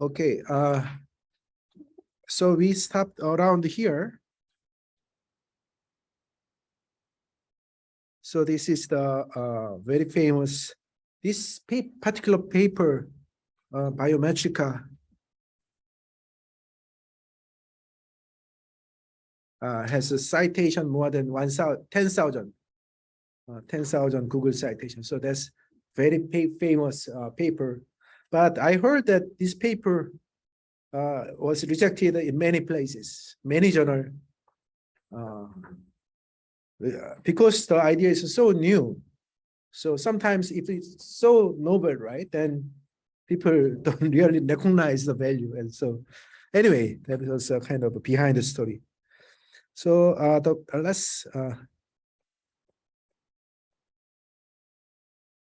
Okay, so we stopped around here. So this is the very famous, this particular paper, Biometrica, has a citation more than 10,000 Google citations. So that's very famous paper. But I heard that this paper was rejected in many places, many journals, because the idea is so new. So sometimes if it's so novel, right, then people don't really recognize the value. And so anyway, that was a kind of behind the story. So let's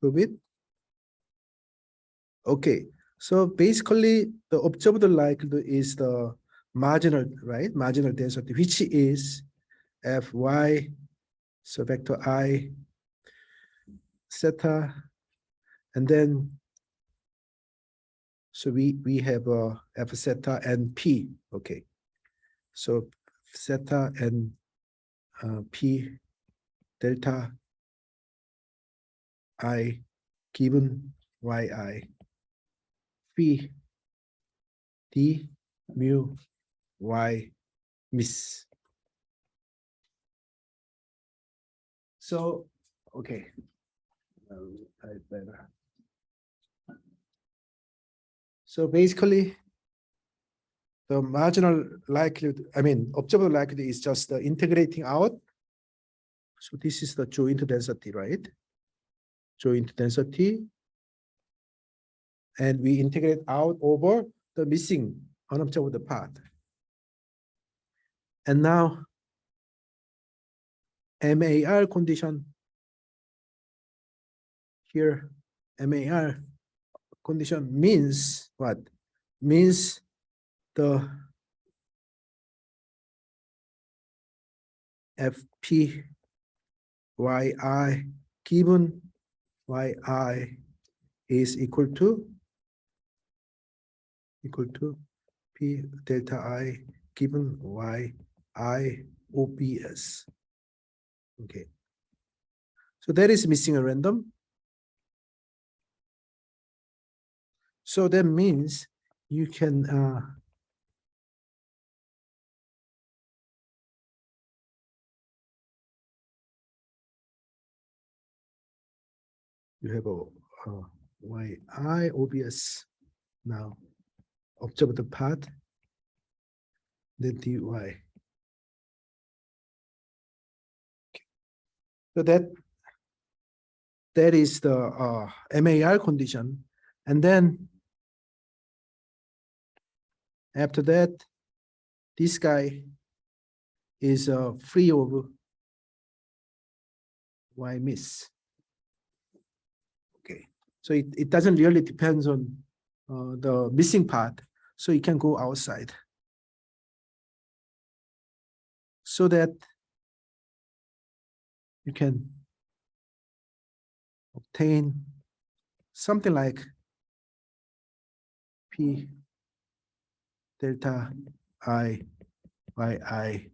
move it. Okay, so basically the observed likelihood is the marginal, right? Marginal density, which is Fy, so vector I, theta, and then so we have F theta and P. Okay, so theta and P delta I given Yi Phi D mu Y miss. So okay, I better. So basically, the marginal likelihood, I mean, observable likelihood is just integrating out. So this is the joint density, right? Joint density. And we integrate out over the missing unobserved part. And now, MAR condition. Here, MAR condition means what? Means the FP YI given YI is equal to P delta I given YI OBS. Okay. So that is missing a random. So that means you can you have a YI OBS now. Observe the part, then dy. Okay. So that is the MAR condition, and then after that, this guy is free of Y miss. Okay, so it doesn't really depend on the missing part, so it can go outside. So that you can obtain something like P delta I YI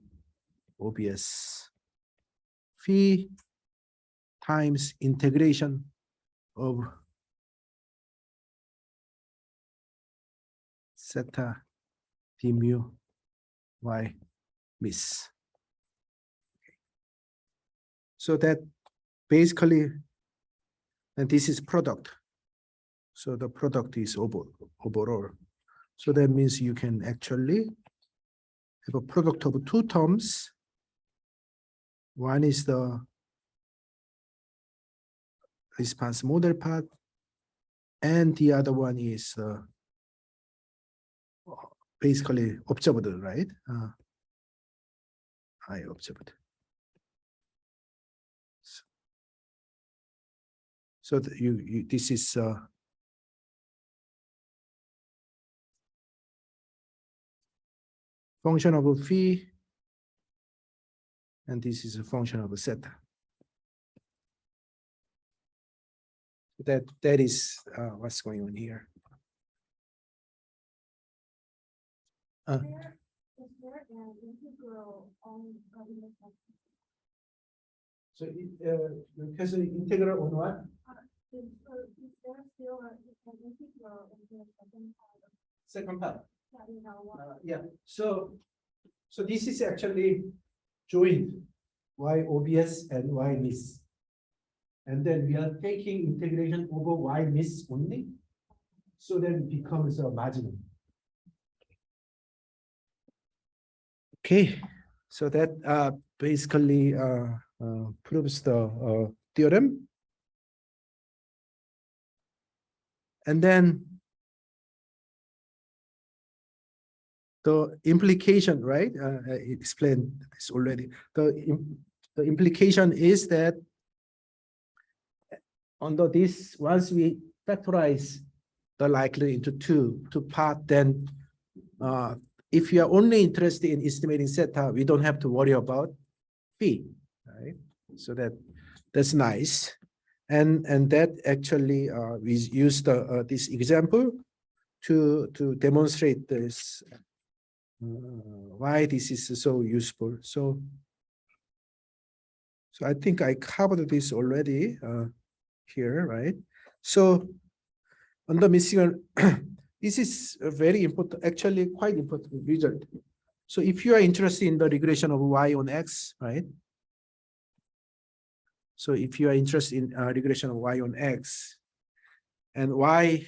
OBS phi times integration of theta d mu Y miss. So that basically, and this is product. So the product is overall. So that means you can actually have a product of two terms. One is the response model part, and the other one is basically observed, right? I observed. So this is function of phi, and this is a function of theta. That is what's going on here. Uh, Is there an integral on in the section? so it has an integral on what? Is there still an integral in the second part of Second part. in our one? Yeah. So this is actually joined y obs and y miss. And then we are taking integration over y miss only. So then it becomes a marginal. Okay. So that basically proves the theorem. And then the implication, right? I explained this already. The implication is that under this, once we factorize the likelihood into two part, then if you are only interested in estimating zeta, we don't have to worry about phi, right? So that's nice. And that actually we use this example to demonstrate this why this is so useful. So I think I covered this already here, right? So on the missing, this is a very important, actually quite important result. So if you are interested in the regression of y on x, right? So if you are interested in regression of y on x, and y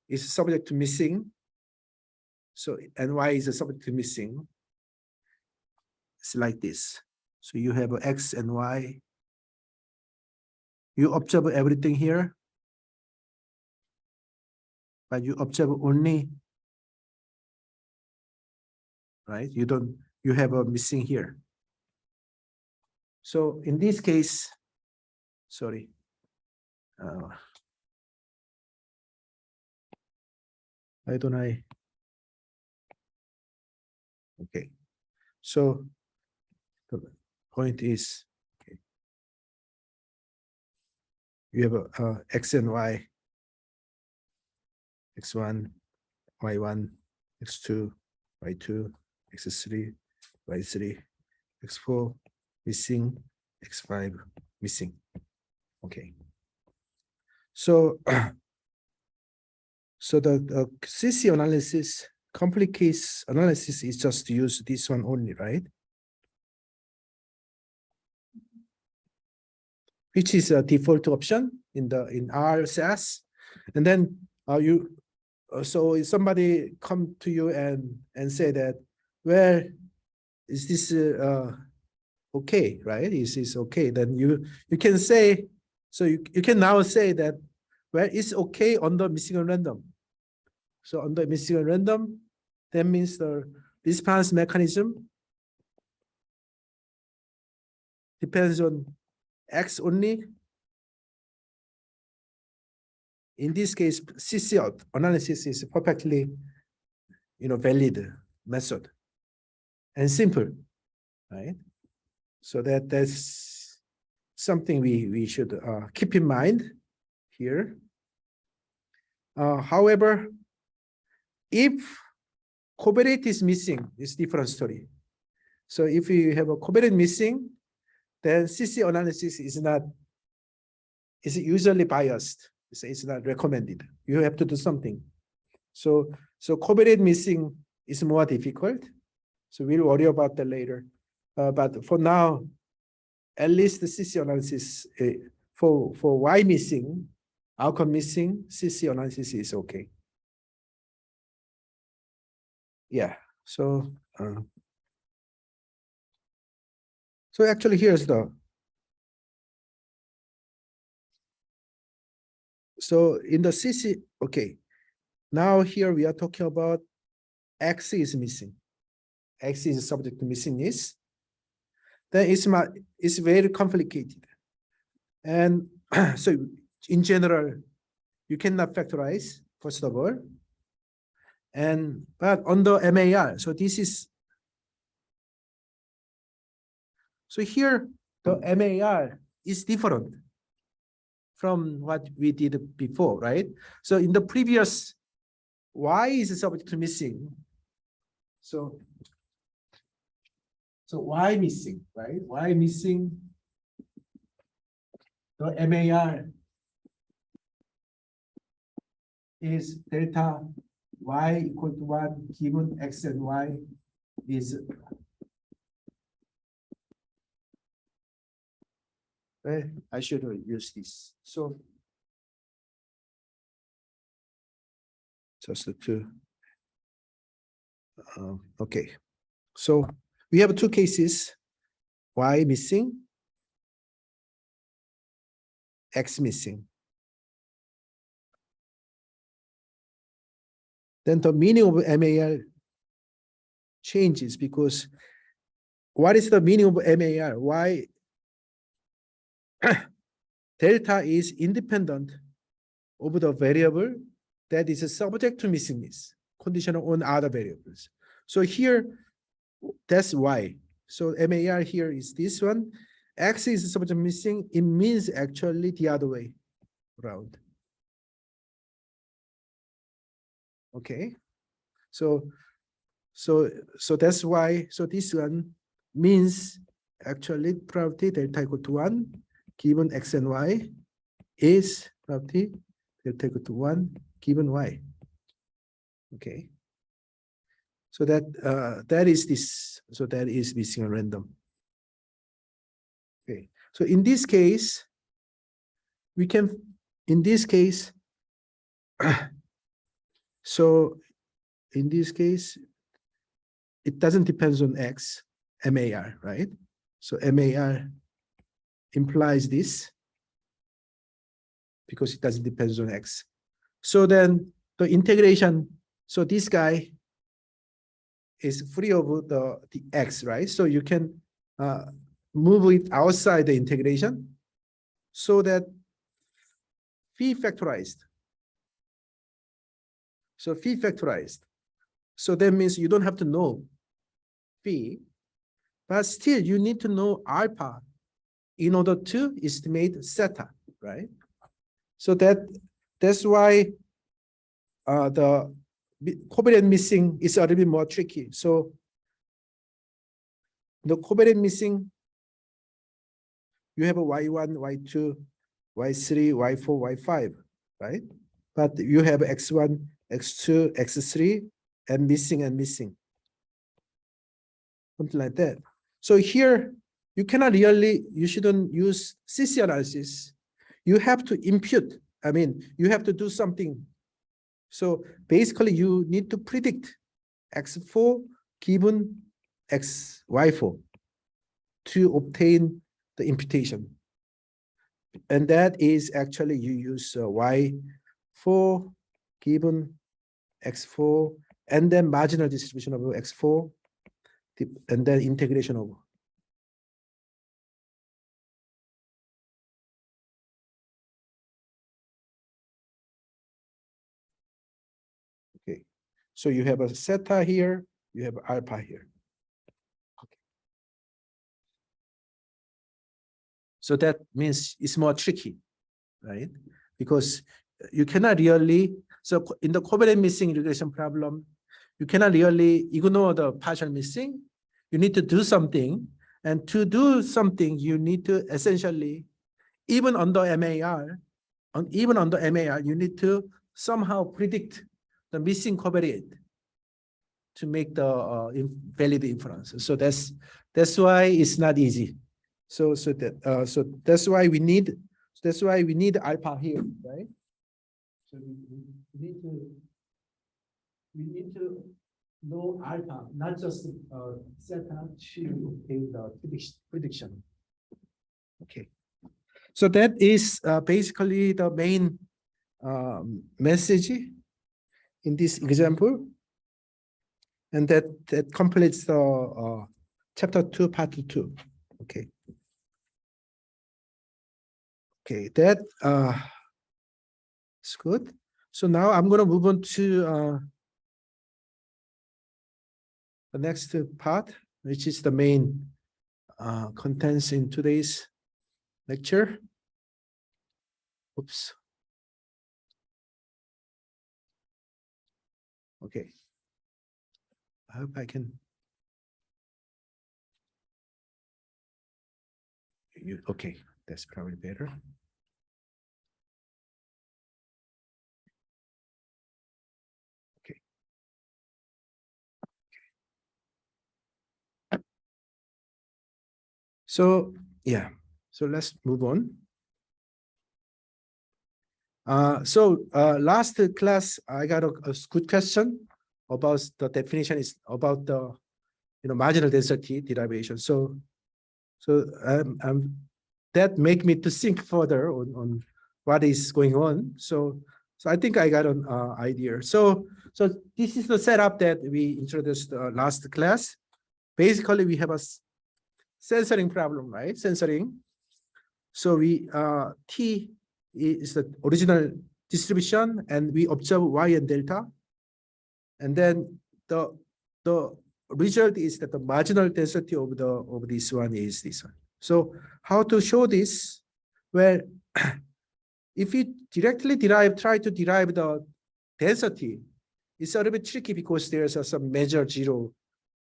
is subject to missing, so and y is a subject to missing, it's like this. So you have x and y. You observe everything here, but you observe only, right? You have a missing here. So in this case, sorry. Why don't I? Okay. So the point is, okay, you have a x and y, x1, y1, x2, y2, x3, y3, x4 missing, x5 missing. Okay. So so the CC analysis, complete case analysis is just to use this one only, right? Which is a default option in RSS. And then so if somebody come to you and say that, well, is this okay, right? Is this okay? Then you can say, so you can now say that, well, it's okay on the missing and random. So on the missing and random, that means the response mechanism depends on X only. In this case, CC analysis is perfectly, valid method and simple, right? So that's something we should keep in mind here. However, if covariate is missing, it's different story. So if you have a covariate missing, then CC analysis is usually biased. It's not recommended. You have to do something. So covariate missing is more difficult. So we'll worry about that later. But for now, at least the CC analysis for Y missing, outcome missing, CC analysis is okay. Yeah. So actually here's so in the CC, okay. Now here we are talking about X is missing. X is subject to missingness. Then it's very complicated. And so in general, you cannot factorize, first of all. But on the MAR, so this is, so here the MAR is different from what we did before, right? So in the previous Y is subject to missing. So Y missing, right? Y missing the MAR is delta Y equal to 1 given X and Y is I should use this. So just to okay. So we have two cases, Y missing, X missing. Then the meaning of MAR changes because what is the meaning of MAR? Why delta is independent of the variable that is subject to missingness, conditional on other variables. So here, that's why. So MAR here is this one. X is subject to missing. It means actually the other way around. Okay. So that's why. So this one means actually probability delta equal to 1 given X and Y is probability delta equal to 1 given Y. Okay. So that is this. So that is missing and random. Okay. So in this case, we can, in this case, so in this case, it doesn't depend on X, MAR, right? So MAR implies this because it doesn't depend on X. So then the integration, so this guy is free of the X, right? So you can move it outside the integration so that phi factorized. So phi factorized. So that means you don't have to know phi, but still you need to know alpha in order to estimate zeta, right? So that's why the covariant missing is a little bit more tricky. So the covariant missing, you have a Y1, Y2, Y3, Y4, Y5, right? But you have X1, X2, X3, and missing. Something like that. So here, you cannot really, you shouldn't use CC analysis. You have to impute, I mean, you have to do something. So basically, you need to predict X4 given Y4 to obtain the imputation. And that is actually you use Y4 given X4 and then marginal distribution of X4 and then integration of. Okay, so you have a zeta here, you have alpha here. Okay. So that means it's more tricky, right? Because you cannot really, so in the covariant missing regression problem, you cannot really ignore the partial missing. You need to do something. And to do something, you need to essentially, even under MAR, you need to somehow predict the missing covariate to make the valid inference. So that's why it's not easy. So that's why we need alpha here, right? So we need to know alpha, not just zeta to obtain the prediction. Okay. So that is basically the main message in this example, and that completes the chapter 2, part 2. Okay. Okay, that is good. So now I'm going to move on to the next part, which is the main contents in today's lecture. Oops. Okay. I hope I can. Okay, that's probably better. Okay. So yeah, so let's move on. Last class I got a good question about the definition is about the marginal density derivation. So that make me to think further on what is going on. So I think I got an idea. So this is the setup that we introduced last class. Basically, we have a censoring problem, right? Censoring. So we T is the original distribution, and we observe Y and delta, and then the result is that the marginal density of this one is this one. So how to show this? Well, if you directly try to derive the density, it's a little bit tricky because there's some measure zero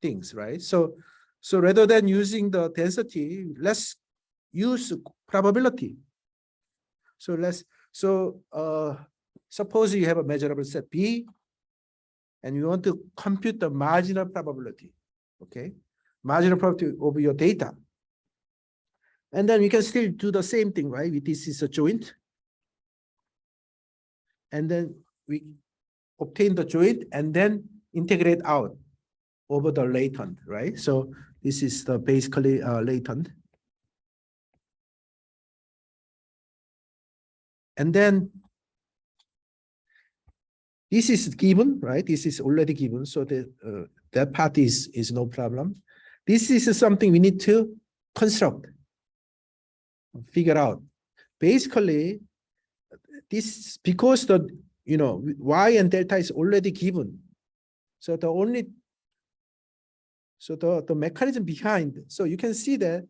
things, right? So rather than using the density, let's use probability. So suppose you have a measurable set B, and you want to compute the marginal probability, okay? Marginal probability of your data. And then we can still do the same thing, right? This is a joint. And then we obtain the joint and then integrate out over the latent, right? So this is the basically latent. And then this is given, right? This is already given. So that part is no problem. This is something we need to construct, figure out. Basically, this because the Y and delta is already given. So the mechanism behind, so you can see that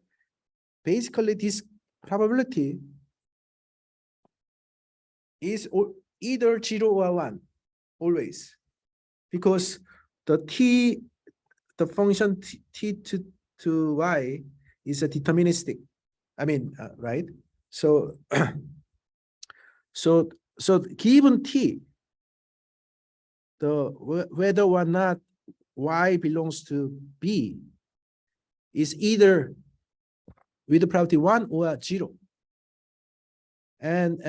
basically this probability is either 0 or 1 always, because the function t to y is a deterministic. I mean, right? So so given t, whether or not y belongs to B is either with the probability 1 or 0. And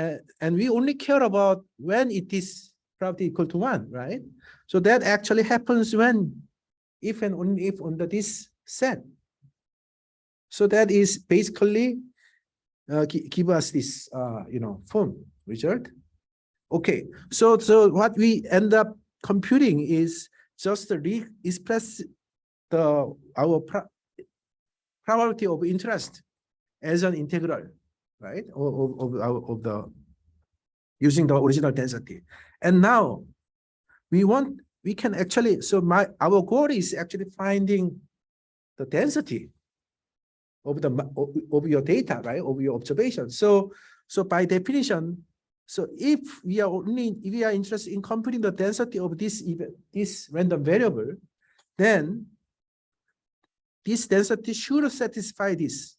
we only care about when it is probability equal to 1, right? So that actually happens when, if and only if under this set. So that is basically give us this form result. Okay, so what we end up computing is just express our probability of interest as an integral, right? Of the using the original density. And now we can actually, so our goal is actually finding the density of your data, right? Of your observation. So by definition, so if we are interested in computing the density of this random variable, then this density should satisfy this,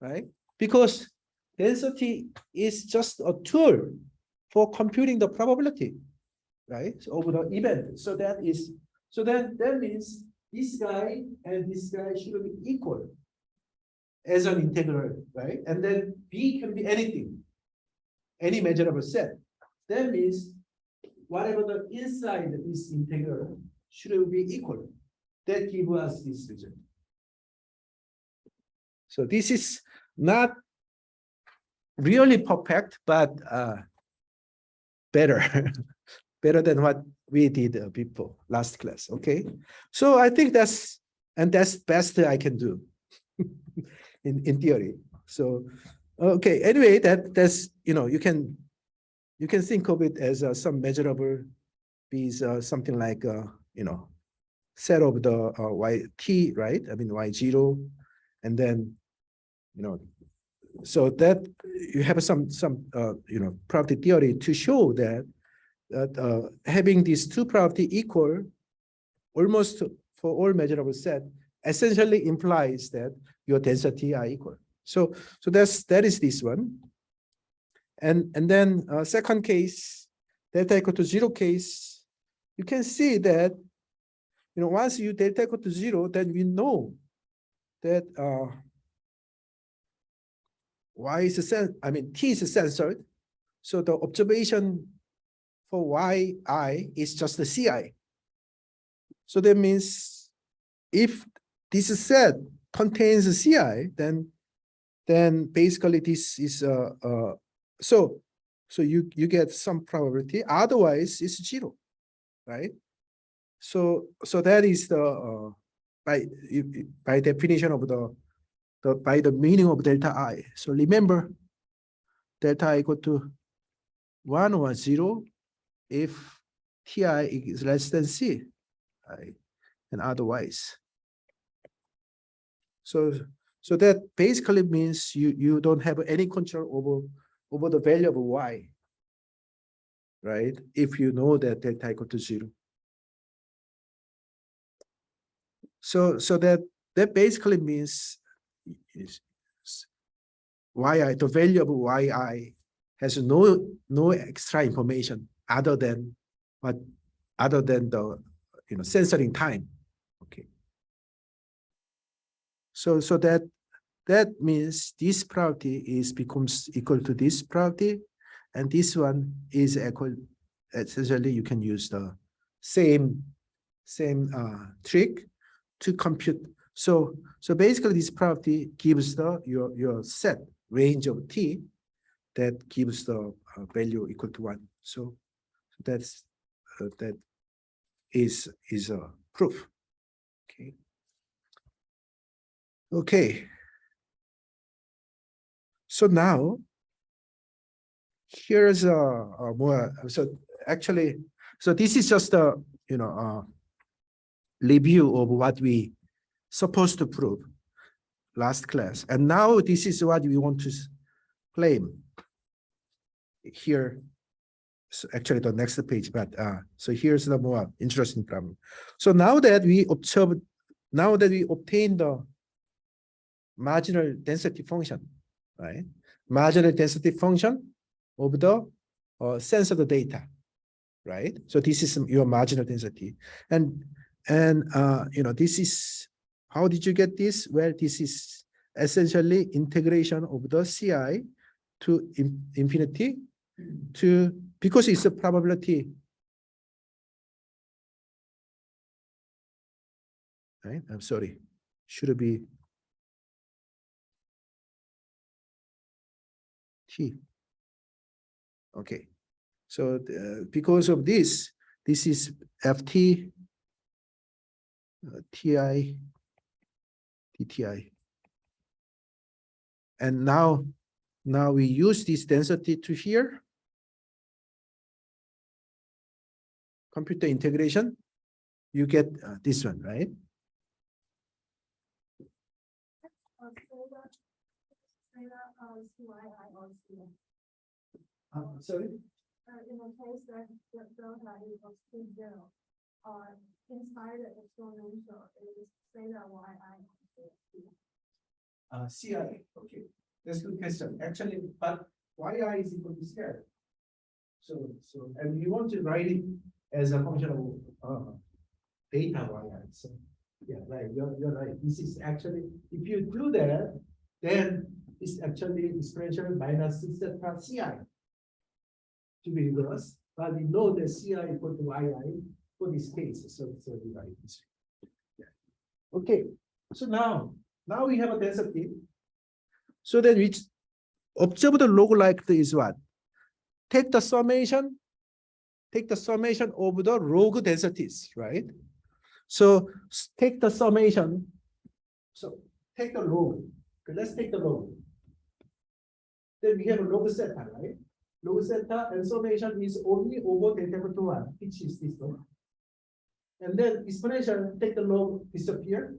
right? Because density is just a tool for computing the probability, right? So over the event. So that means this guy and this guy should be equal as an integral, right? And then B can be anything, any measurable set. That means whatever the inside this integral should be equal. That gives us this result. So this is not really perfect, but better, better than what we did before last class. Okay, so I think that's best I can do in theory. So okay, anyway, that's you can think of it as some measurable is something like set of the y t, right? I mean y0, and then so that you have some probability theory to show that having these two property equal almost for all measurable set essentially implies that your density are equal. So that is this one. And then second case, delta equal to 0 case, you can see that once you delta equal to 0, then we know that y is t is censored. So the observation for yi is just the ci. So that means if this set contains a ci, then basically this is so you get some probability. Otherwise, it's 0, right? So that is the by definition of by the meaning of delta I. So remember, delta I equal to 1 or 0 if Ti is less than C, right? And otherwise. So that basically means you don't have any control over the value of y, right? If you know that delta equal to 0. So that basically means yi, the value of yi has no extra information other than the censoring time. Okay. So that means this property becomes equal to this property, and this one is equal. Essentially, you can use the same trick to compute. So basically, this property gives your set range of t that gives the value equal to 1. So that is a proof. Okay. Okay. So now here's a more. So actually, this is just a review of what we supposed to prove last class, and now this is what we want to claim here. So actually, the next page, but so here's the more interesting problem. So now that we obtain the marginal density function, right? Marginal density function of the censored data, right? So this is your marginal density, and this is, how did you get this? Well, this is essentially integration of the ci to infinity to, because it's a probability, right? I'm sorry, should it be t? Okay, so because of this is ft ti dti, and now we use this density to here, compute the integration, you get this one, right? Sorry? In the case that the delta equals to 0, inside the exponential, it is theta yi. Ci, okay, that's a good question. Actually, but yi is equal to square. So and we want to write it as a function of data yi. So yeah, right. You're right. This is actually, if you do that, then it's actually exponential minus theta ci to be rigorous. But we know that ci equal to yi for this case. So we write this. Yeah. Okay. So now we have a density. So then we observe the log liked is what? Take the summation of the log densities, right? So take the summation. So take the log. Okay, let's take the log. Then we have a log zeta, right? Log zeta and summation is only over delta equal to 1, which is this one. And then exponential, take the log, disappear,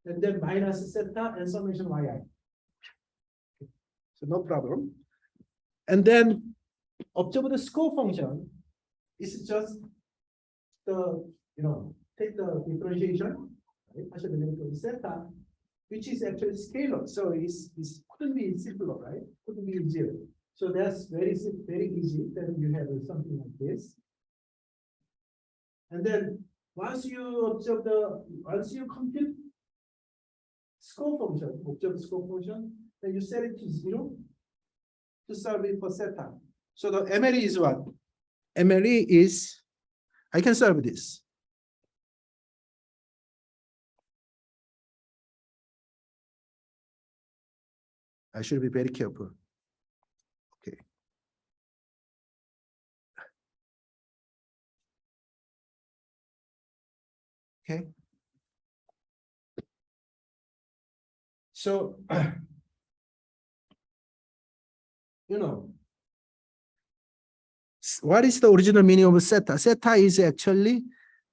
and then minus zeta and summation yi. Okay. So no problem. And then observe the score function. It's just the, take the differentiation, right? Partial derivative of zeta, which is actually scalar. So it's couldn't be simpler, right? Couldn't be easier. So that's very easy. Then you have something like this. And then once you compute scope function, observe scope function, then you set it to 0 to solve it for zeta. So the MLE is what? MLE is, I can solve this. I should be very careful. Okay. Okay. So, what is the original meaning of zeta? Zeta is actually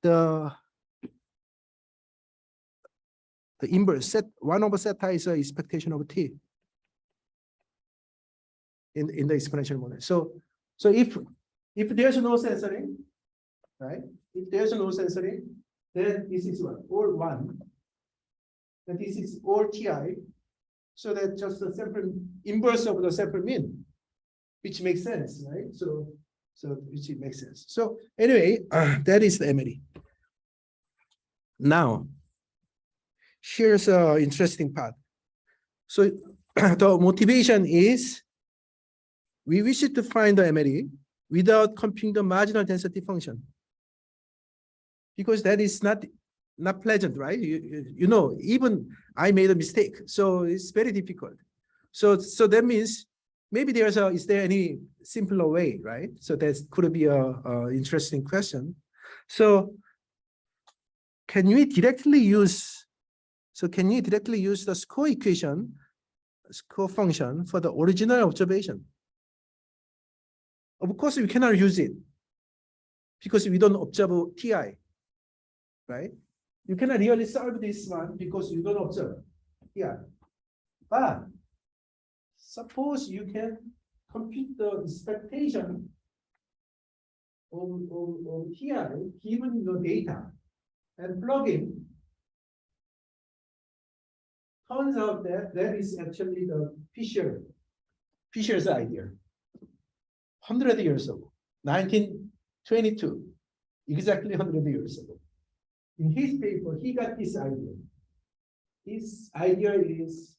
the inverse. 1 over zeta is an expectation of t in the exponential model. So if there's no censoring, right? If there's no censoring, then this is what? All 1. And this is all ti. So that's just the sample inverse of the sample mean, which makes sense, right? So which makes sense. So anyway, that is the MLE. Now, here's an interesting part. So the motivation is we wish to find the MLE without computing the marginal density function, because that is not pleasant, right? Even I made a mistake, so it's very difficult. So that means maybe is there any simpler way, right? So that could be a interesting question. So can we directly use the score equation, score function for the original observation? Of course, we cannot use it because we don't observe ti, right? You cannot really solve this one because you don't observe ti. But suppose you can compute the expectation of ti given your data and plug in. Turns out that is actually the Fisher's idea. 100 years ago, 1922, exactly 100 years ago. In his paper, he got this idea. His idea is,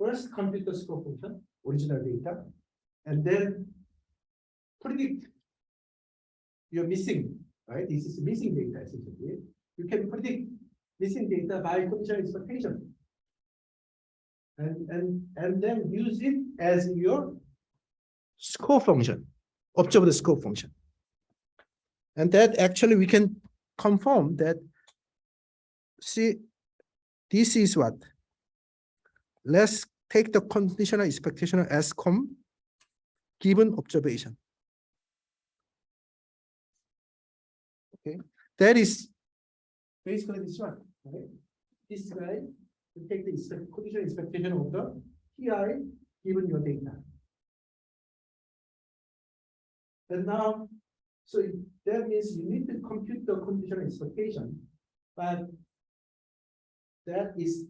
first compute the scope function, original data, and then predict your missing, right? This is missing data, essentially. You can predict missing data by conditional expectation. And then use it as your score function, observe the score function. And that actually we can confirm that, see, this is what? Let's take the conditional expectation as given observation. Okay, that is basically this one, right? This guy, you take the conditional expectation of the TI given your data. And now, so that means you need to compute the conditional expectation, but that is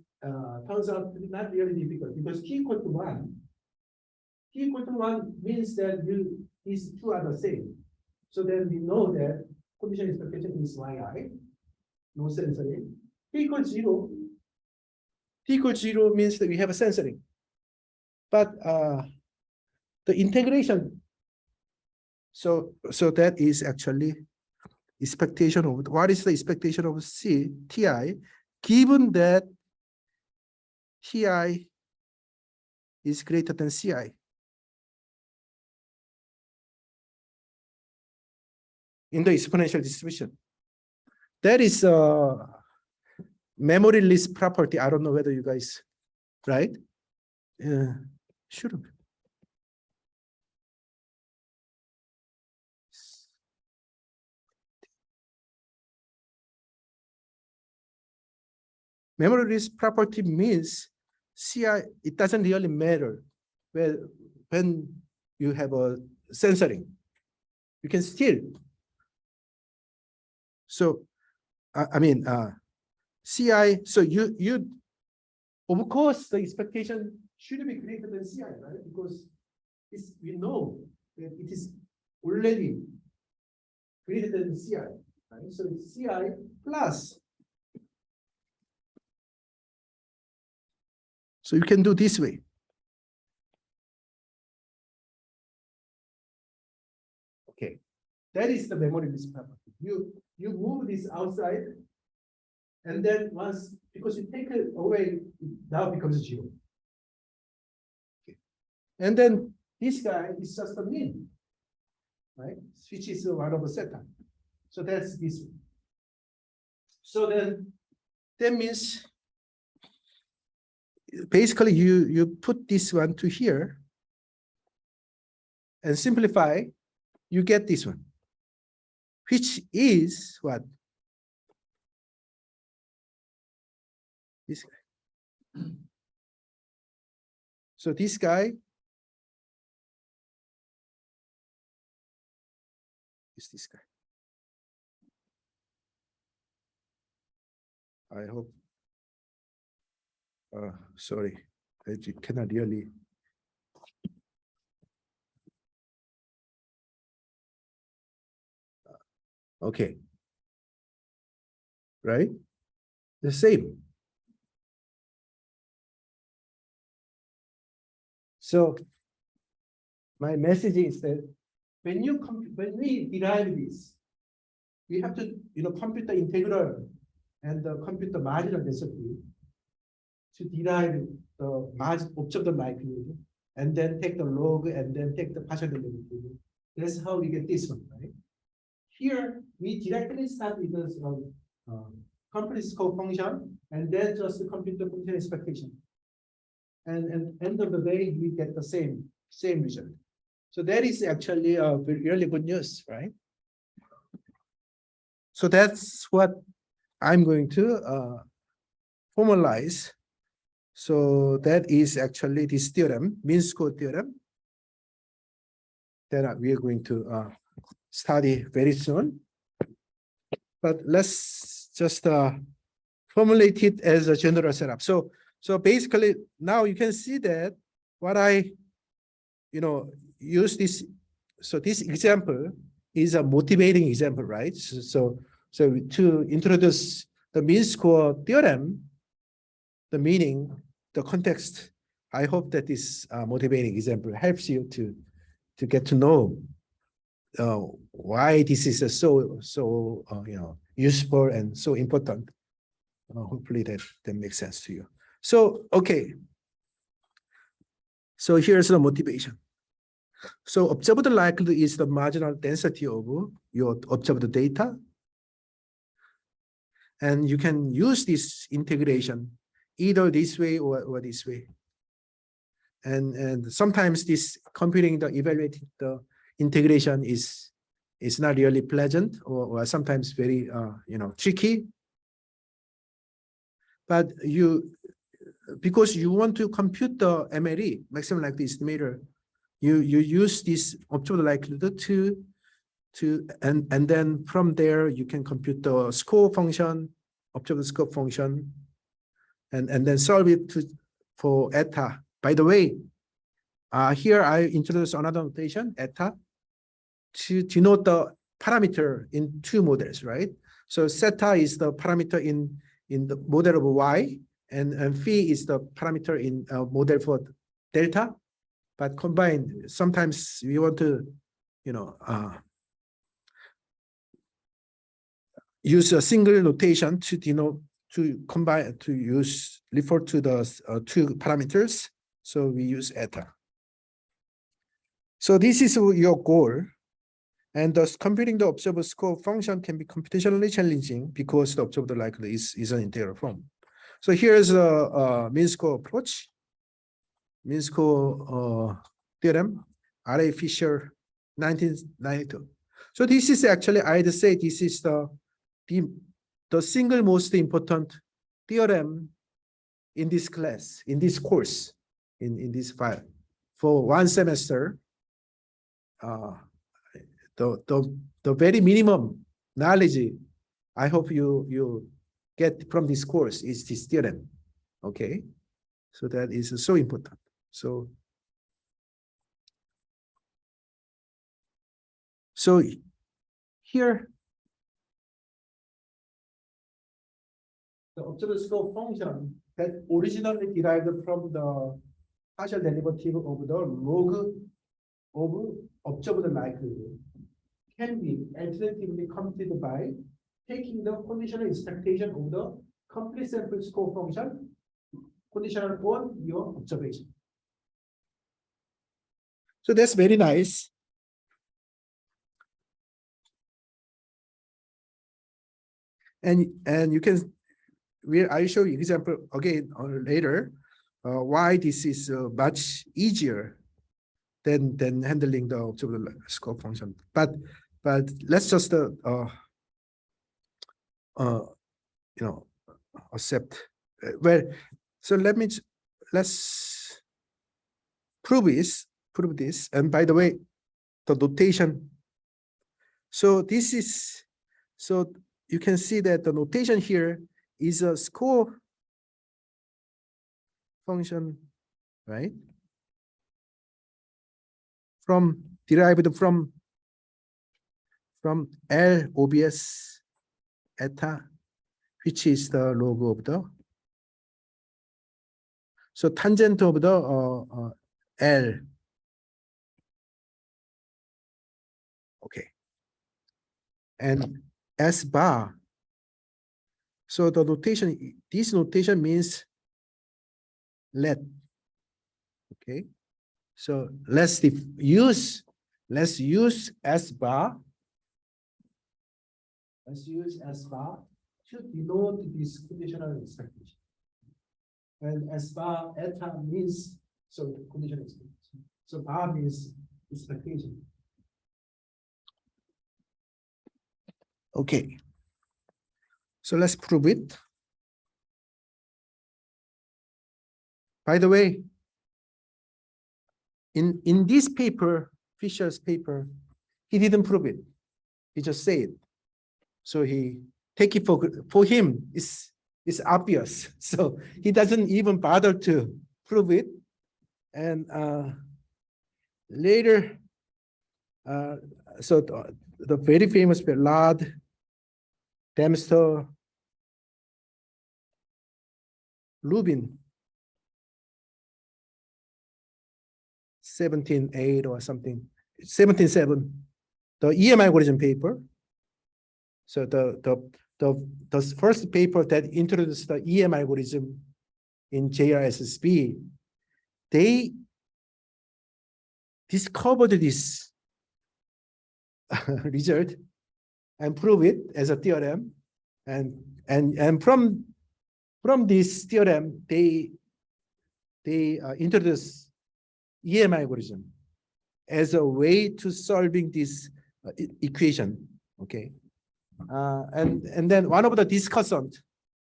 turns out to be not really difficult because t equal to 1. T equal to 1 means that these two are the same. So then we know that conditional expectation is yi, no censoring. T equals 0. T equals 0 means that we have a censoring. But the integration, so that is actually expectation of, what is the expectation of Ti, given that Ti is greater than Ci. In the exponential distribution. That is a memory list property. I don't know whether you guys, right? Should have. Memory list property means CI, it doesn't really matter when you have a censoring. You can still. So, I mean, CI, so you, of course, the expectation should be greater than CI, right? Because we know that it is already greater than CI, right? So it's CI plus. So you can do this way. Okay, that is the memory list property. You move this outside, and then once, because you take it away, it now becomes 0. Okay. And then this guy is just a min, right? Which is 1 over theta. So that's this one. So then that means basically you put this one to here and simplify, you get this one, which is what? This guy. So this guy is this guy. I hope. Sorry, I cannot really. Okay. Right? The same. So my message is that when we derive this, we have to compute the integral and compute the marginal density to derive the observed likelihood, and then take the log and then take the partial derivative. That's how we get this one, right? Here we directly start with this complete scope function and then just compute the function expectation. And end of the day, we get the same result. So that is actually really good news, right? So that's what I'm going to formalize. So that is actually this theorem, mean score theorem, that we are going to study very soon. But let's just formulate it as a general setup. So basically now you can see that what I use this. So this example is a motivating example, right? So to introduce the mean score theorem, the meaning, the context, I hope that this motivating example helps you to get to know why this is so useful and so important. Hopefully that makes sense to you. So okay. So here's the motivation. So observed likelihood is the marginal density of your observed data. And you can use this integration either this way or this way. And sometimes this computing the evaluating the integration is not really pleasant or sometimes very tricky. But because you want to compute the MLE, maximum likelihood estimator, you use this observed likelihood and then from there you can compute the score function, observed score function, and then solve it for eta. By the way, here I introduce another notation, eta, to denote the parameter in two models, right? So theta is the parameter in the model of y, and phi is the parameter in model for delta. But combined, sometimes we want to, use a single notation to denote, to combine, to refer to the two parameters. So we use eta. So this is your goal. And thus computing the observed score function can be computationally challenging because the observed likelihood is an integral form. So here's a mean score approach, mean score theorem, R.A. Fisher, 1992. So this is actually, I'd say this is the single most important theorem in this class, in this course, in this file for one semester. uh, the very minimum knowledge I hope you get from this course is this theorem. Okay, so that is so important. So here the observed scope function that originally derived from the partial derivative of the log of observed likelihood can be alternatively computed by taking the conditional expectation of the complete sample scope function conditional on your observation. So that's very nice. And you can, I show you example again later why this is much easier than handling the observable scope function. But let's just accept well. So let's prove this. And by the way, the notation. So this is, so you can see that the notation here is a score function, right? Derived from L obs eta, which is the log of the, so tangent of the L. Okay. And S bar. So the notation, this notation means let. Okay. So let's use S bar. Let's use S bar to denote this conditional expectation. And S bar eta means, so conditional expectation. So bar means expectation. Okay. So let's prove it. By the way, in this paper, Fisher's paper, he didn't prove it. He just said. So he take it for him. It's obvious. So he doesn't even bother to prove it. And later, so the very famous Lord Dempster Lubin 17.8 or something, 17.7, the EM algorithm paper. So the first paper that introduced the EM algorithm in JRSSB, they discovered this result and prove it as a theorem, and from this theorem they introduced EM algorithm as a way to solving this equation. Okay, and then one of the discussants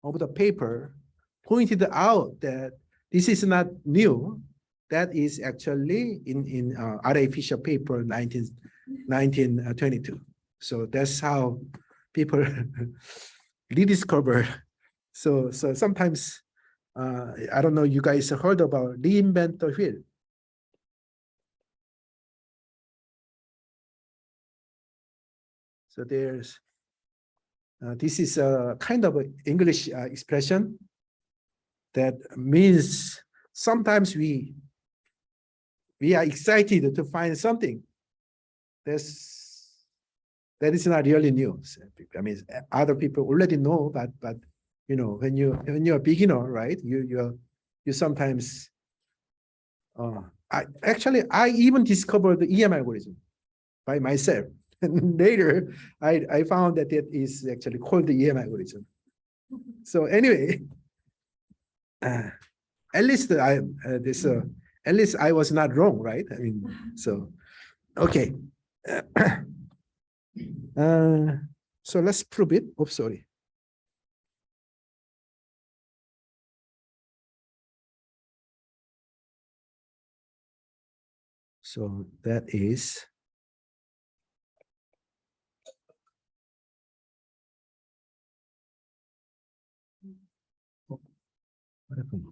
of the paper pointed out that this is not new. That is actually in R.A. Fisher paper 1922. So that's how people rediscover. So sometimes I don't know. You guys heard about reinvent the wheel. So there's this is a kind of an English expression that means sometimes we are excited to find something that is not really new. I mean, other people already know, but you know, when you're a beginner, right? You sometimes. I even discovered the EM algorithm by myself. And later, I found that it is actually called the EM algorithm. So anyway, at least at least I was not wrong, right? I mean, so okay. So let's prove it. Oh, sorry. So that is What happened?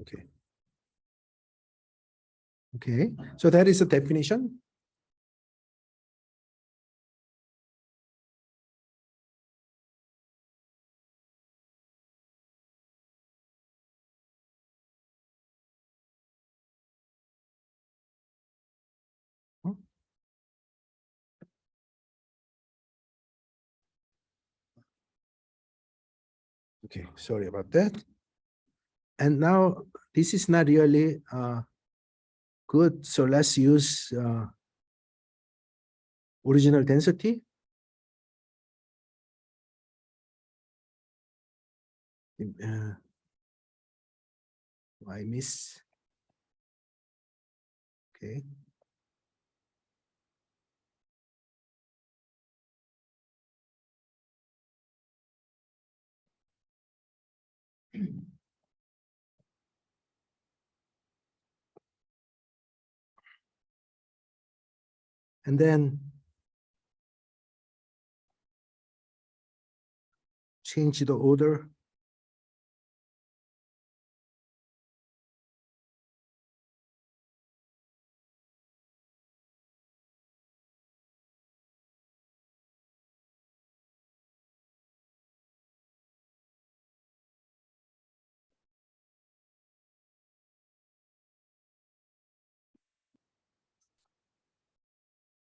Okay. Okay, so that is the definition. Okay, sorry about that. And now this is not really good. So let's use original density. I miss. Okay. And then change the order.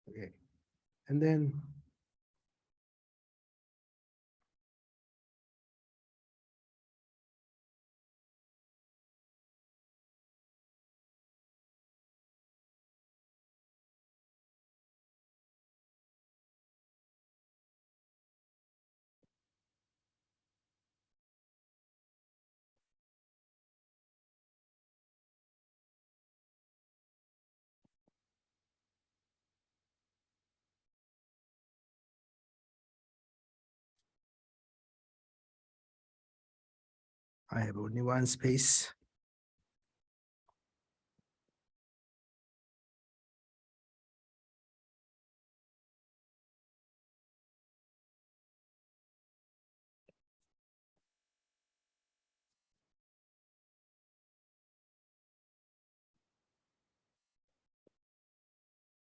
Okay. And then I have only one space.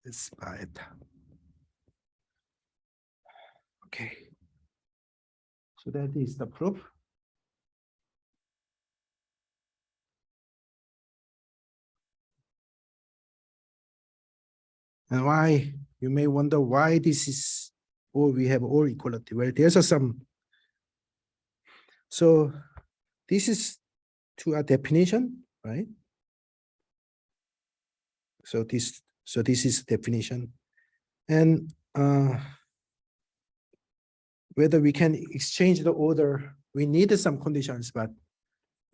Despite. Okay. So that is the proof. And why, you may wonder why this is, or we have all equality. Well, there's some. So this is to a definition, right? So this is definition. And whether we can exchange the order, we need some conditions, but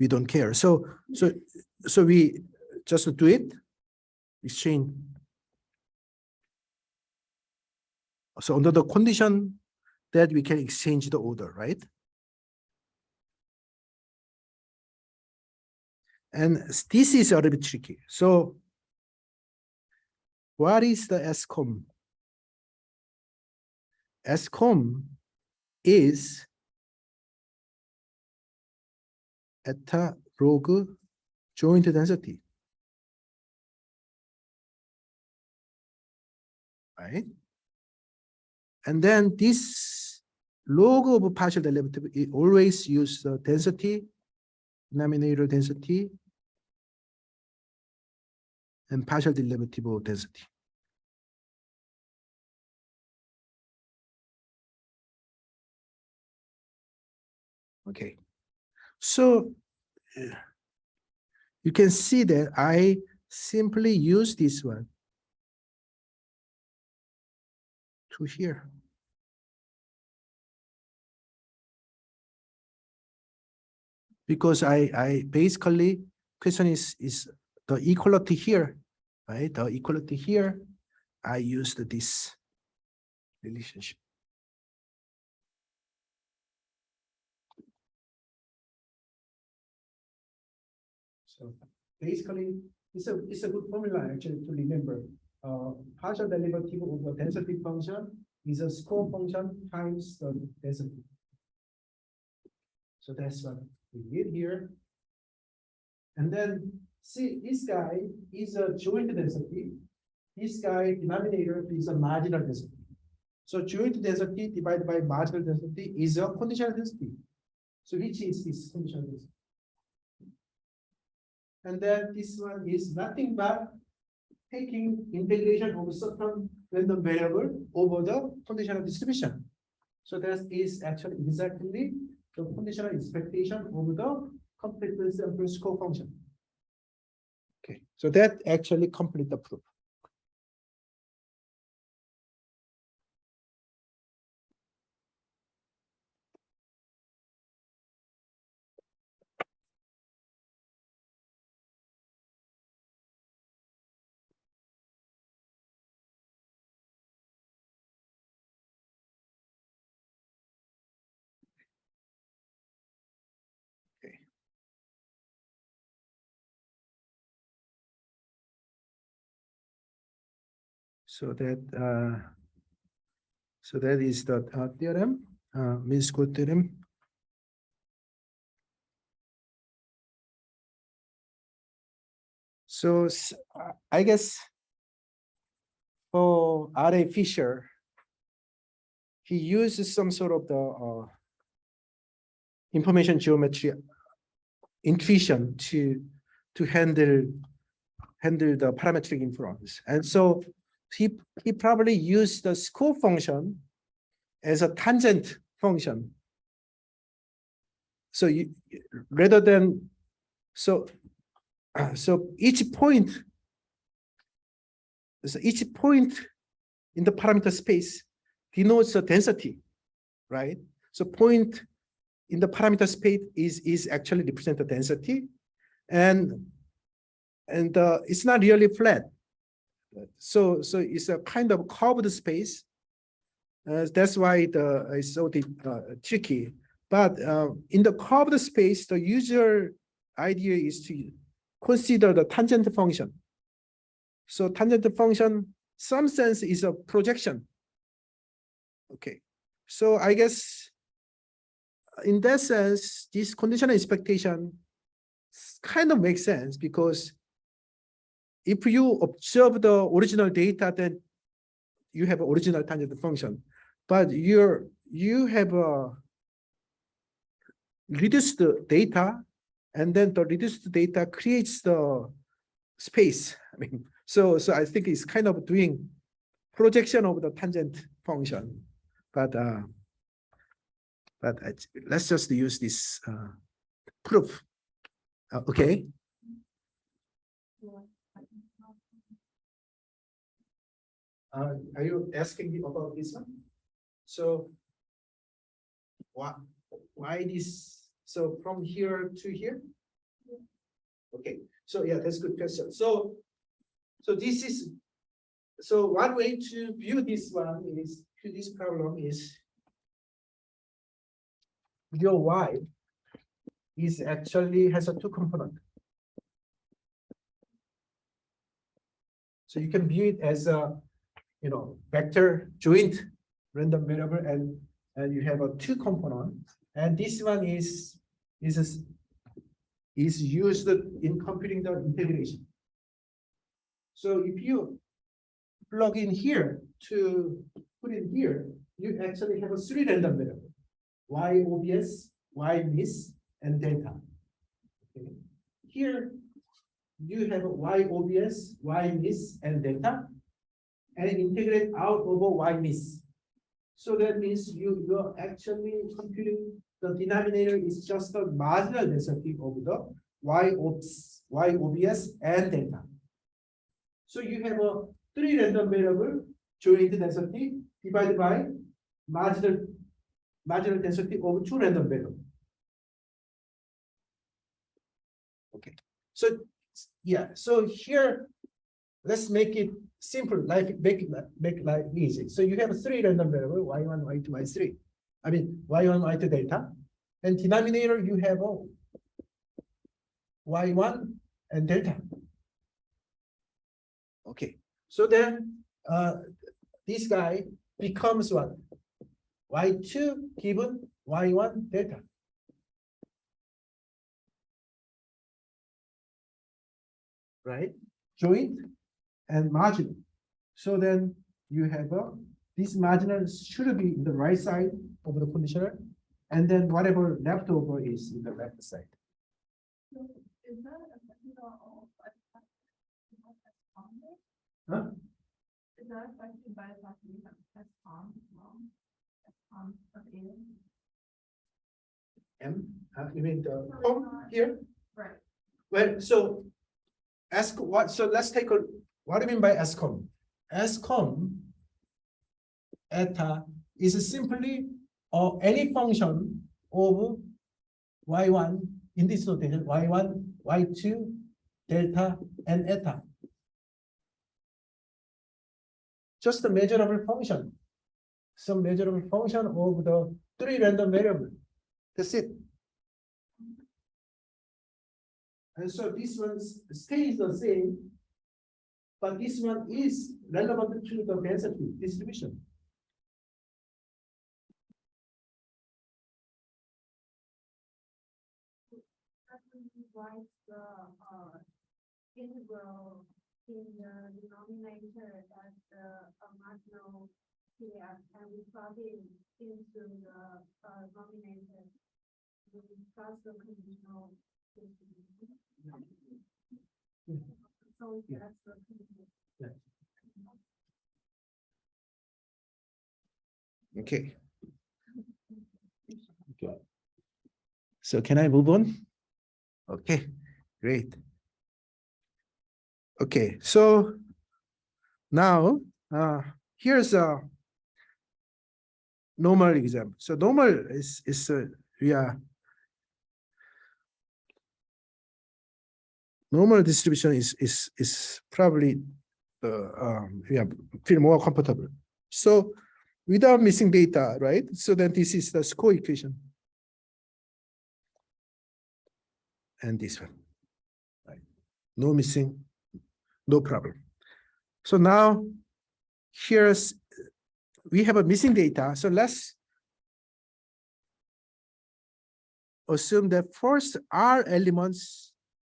we don't care. So we just do it, exchange. So under the condition that we can exchange the order, right? And this is a little bit tricky. So what is the SCOM? SCOM is eta log joint density, right? And then this log of partial derivative, it always use the density, denominator density, and partial derivative of density. Okay, so you can see that I simply use this one to here. Because I basically question is the equality here, right? The equality here, I used this relationship. So basically, it's a good formula actually to remember. Partial derivative of the density function is a score function times the density. So that's what We get here. And then see, this guy is a joint density. This guy denominator is a marginal density. So joint density divided by marginal density is a conditional density. So which is this conditional density? And then this one is nothing but taking integration of certain random variable over the conditional distribution. So that is actually exactly the conditional expectation over the complete sample score function. Okay, so that actually complete the proof. Okay. So that is the theorem, mean-square theorem. So I guess for R.A. Fisher, he uses some sort of the information geometry intuition to handle the parametric inference, and so he probably used the score function as a tangent function. So you rather than so each point in the parameter space denotes a density, right? So point in the parameter space is actually represent the density, and it's not really flat. So it's a kind of curved space. That's why it's so tricky. But in the curved space, the usual idea is to consider the tangent function. So tangent function, some sense, is a projection. Okay, so I guess in that sense, this conditional expectation kind of makes sense, because if you observe the original data, then you have an original tangent function, but you have a reduced data, and then the reduced data creates the space. I mean, so I think it's kind of doing projection of the tangent function, but let's just use this proof. Okay. Are you asking me about this one? So why this? So from here to here? Okay. So yeah, that's a good question. So this is, so one way to view this one is, to this problem is, your y is actually has a two component. So you can view it as a, vector joint random variable, and you have a two component, and this one is used in computing the integration. So if you plug in here to put in here, you actually have a three random variable: y obs, y miss, and delta. Okay. Here you have a y obs, y miss, and delta, and integrate out over y miss. So that means you're actually computing the denominator is just the marginal density of the y obs, and delta. So you have a three random variable joint density divided by marginal density over two random variables. Okay. So yeah, so here let's make it simple, make life easy. So you have three random variables, y1, y2, y3. I mean y1, y2 delta, and denominator you have y1 and delta. Okay, so then this guy becomes what? y2 given y1 delta. right? Joint and marginal. So then you have this marginal should be in the right side of the conditional, and then whatever left over is in the left side. So is that affected all by the fact that we have S-com there? Huh? Is that affected by the fact that we have S-com as well? S-com of A? M, you mean the com here? Right. Well, so ask what, so let's take a, what do you mean by SCOM? SCOM eta is simply any function of y1 in this notation, y1, y2, delta, and eta. Just a measurable function. Some measurable function of the three random variables. That's it. And so this one stays the same, but this one is relevant to the density distribution. Writes the integral in the denominator as the marginal here, and we plug it into the denominator. We discuss the conditional distribution. So that's the conditional. Okay. So can I move on? Okay, great. Okay, so now here's a normal example. So normal is normal distribution is probably feel more comfortable. So without missing data, right? So then this is the score equation. And this one, right? No missing, no problem. So now we have a missing data. So let's assume that first R elements,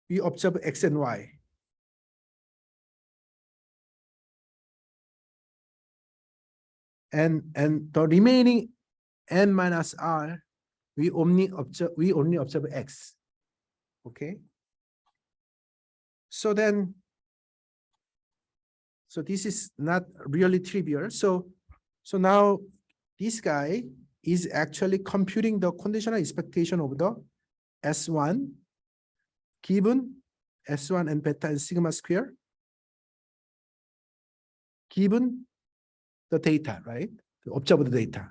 we observe X and Y. And the remaining N minus R, we only observe X. Okay. So then, so this is not really trivial. So now this guy is actually computing the conditional expectation of the S1 given S1 and beta and sigma square given the data, right? The observed data.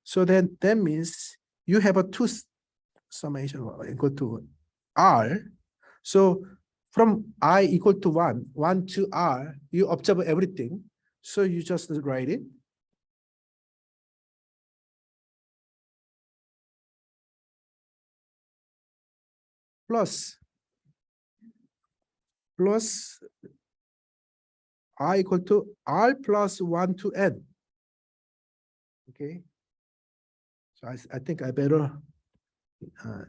So then that means you have a two summation equal to R. So from I equal to 1 to R, you observe everything. So you just write it. Plus I equal to R plus 1 to N. Okay. So I think I better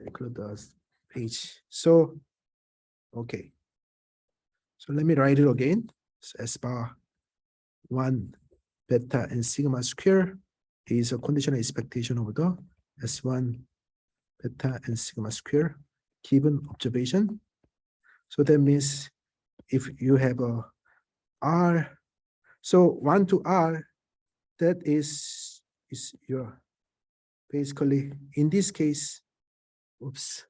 include the page. So, okay. So let me write it again. So S bar 1 beta and sigma square is a conditional expectation of the S1 beta and sigma square given observation. So that means if you have a R, so 1 to R, that is your basically in this case, oops.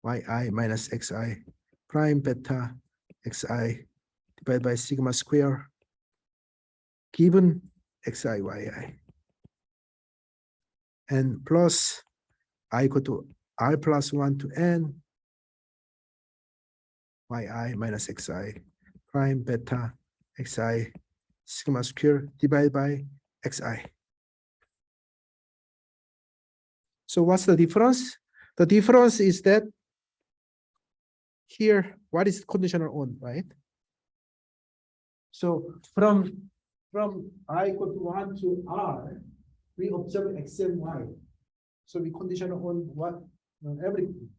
Yi minus xi prime beta xi divided by sigma square given xi yi and plus I equal to R plus 1 to N yi minus xi prime beta xi sigma square divided by xi. So what's the difference? The difference is that here, what is conditional on, right? So from I equal to 1 to R, we observe X and Y. So we condition on what? On everything.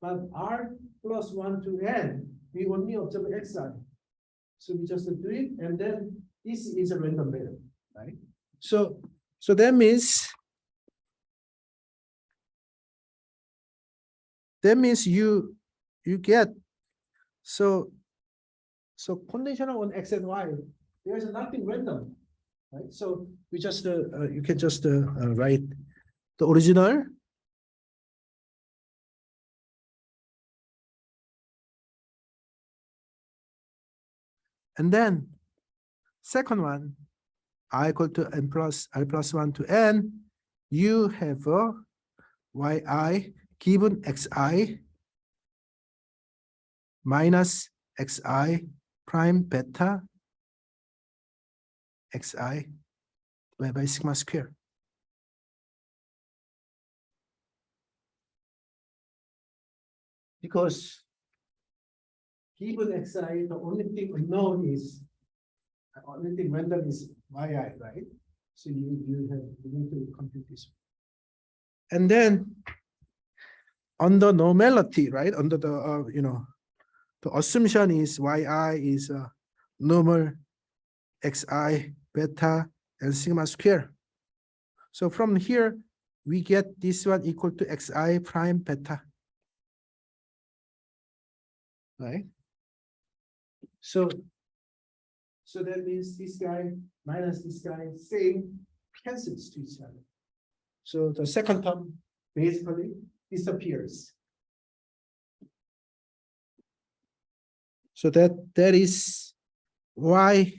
But R plus 1 to n, we only observe xi. So we just do it, and then this is a random variable, right? So that means you get so conditional on x and y. There is nothing random, right? So we just you can just write the original. And then second one, I equal to n plus I plus 1 to n, you have a yi given xi minus xi prime beta xi divided by sigma square. Because given xi, the only thing unknown is, only thing random is yi, right? So you need to compute this. And then under normality, right? Under the the assumption is yi is normal xi beta and sigma square. So from here we get this one equal to xi prime beta, right? So that means this guy minus this guy same cancels to each other. So the second term basically disappears. So that is why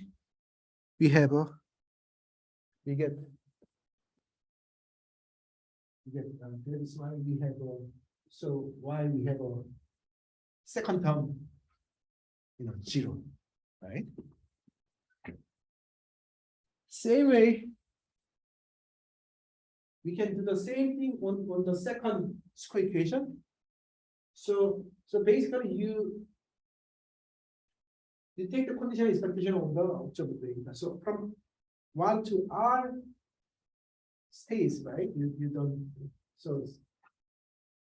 we get that is why we have a second term, 0, right? Same way, we can do the same thing on the second square equation. So basically you take the conditional expectation of the observed data. So from 1 to R stays, right? You don't, so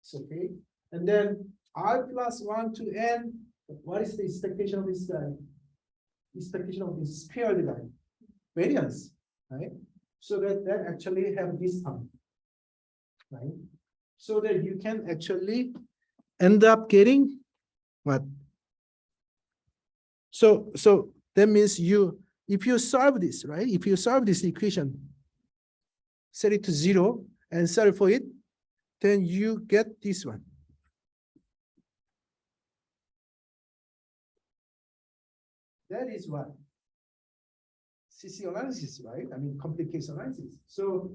it's okay. And then R plus 1 to n, what is the expectation of this guy? Expectation of this squared line, variance, right? So that actually have this term, right? So that you can actually end up getting what? So that means if you solve this, right? If you solve this equation, set it to 0 and solve for it, then you get this one. That is what? CC analysis, right? I mean, complete case analysis. So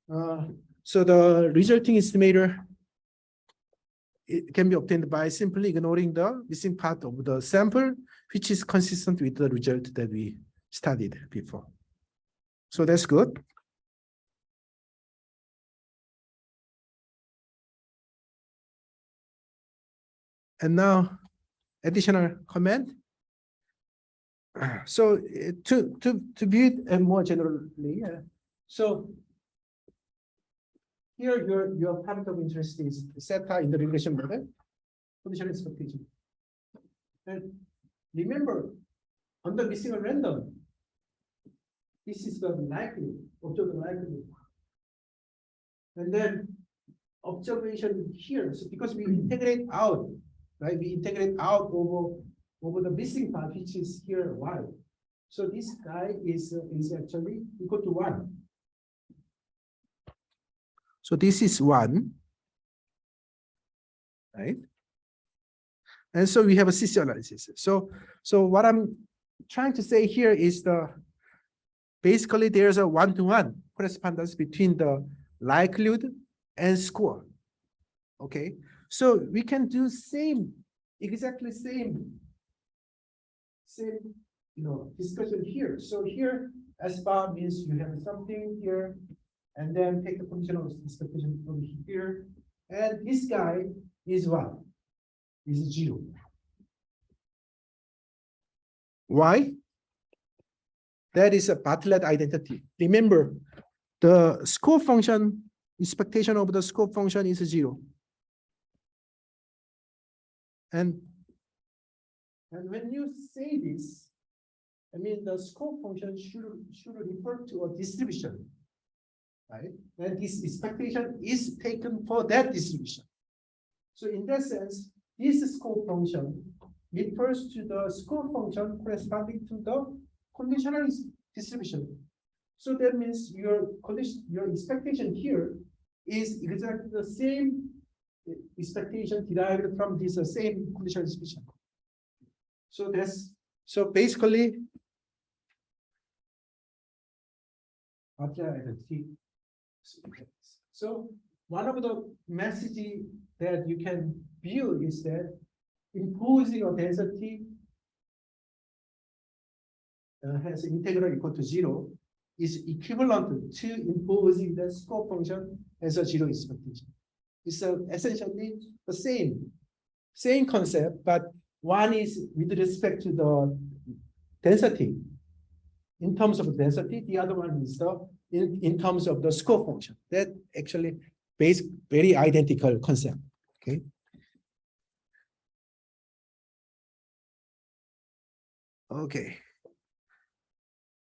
the resulting estimator, it can be obtained by simply ignoring the missing part of the sample, which is consistent with the result that we studied before. So that's good. And now, additional comment. So to view it more generally, so here your part of interest is theta in the regression model, conditional expectation. And remember, on the missing random, this is the likelihood, observed likelihood. And then observation here, so because we integrate out, right? We integrate out over the missing part, which is here y. So this guy is actually equal to 1. So this is 1, right? And so we have a CC analysis. So what I'm trying to say here is basically there's a 1-to-1 correspondence between the likelihood and score. Okay, so we can do exactly same discussion here. So here S bar means you have something here, and then take the conditional expectation from here, and this guy is what? Is 0. Why? That is a Bartlett identity. Remember, the score function expectation of the scope function is 0. And when you say this, I mean the scope function should refer to a distribution, right? And this expectation is taken for that distribution. So in that sense, this scope function refers to the scope function corresponding to the conditional distribution. So that means your expectation here is exactly the same expectation derived from this same conditional distribution. So basically, so one of the messages that you can view is that imposing a density has integral equal to 0 is equivalent to imposing the scope function as a 0 expectation. It's essentially the same concept, but one is with respect to the density. In terms of density, the other one is in terms of the scope function. That actually very identical concept. Okay. Okay.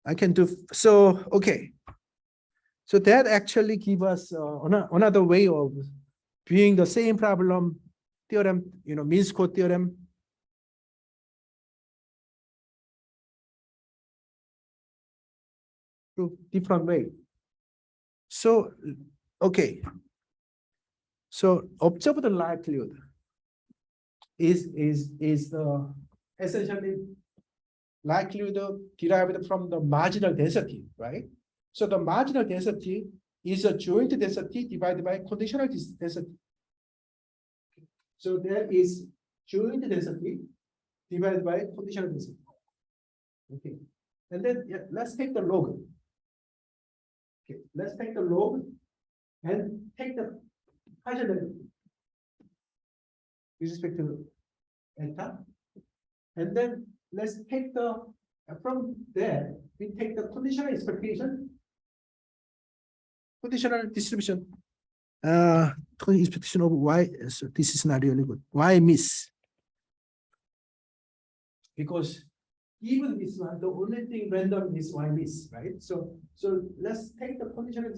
I can do so. Okay. So that actually gives us another way of viewing the same problem theorem, mean square theorem. To different way. So, okay. So observed likelihood is the essentially likelihood derived from the marginal density, right? So the marginal density is a joint density divided by conditional density. So there is joint density divided by conditional density. Okay. And then let's take the log. Okay, let's take the log and take the partial derivative with respect to eta. And then let's take from there, we take the conditional expectation, conditional distribution, expectation of y. So this is not really good. Y miss. Because even this one, the only thing random is y miss, right? So let's take the conditional,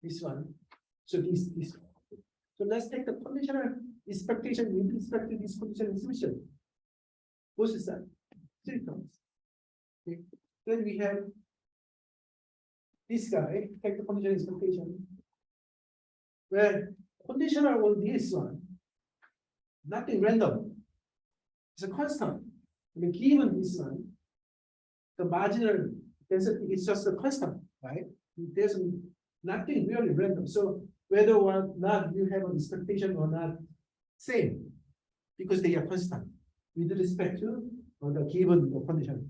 this one. So this. So let's take the conditional expectation with respect to this conditional distribution. Both sides, 3 terms. Okay. Then we have this guy, take the conditional expectation, where conditional on this one, nothing random. It's a constant. I mean, given this one, the marginal density is just a constant, right? There's nothing really random. So whether or not you have an expectation or not, same, because they are constant with respect to the given condition.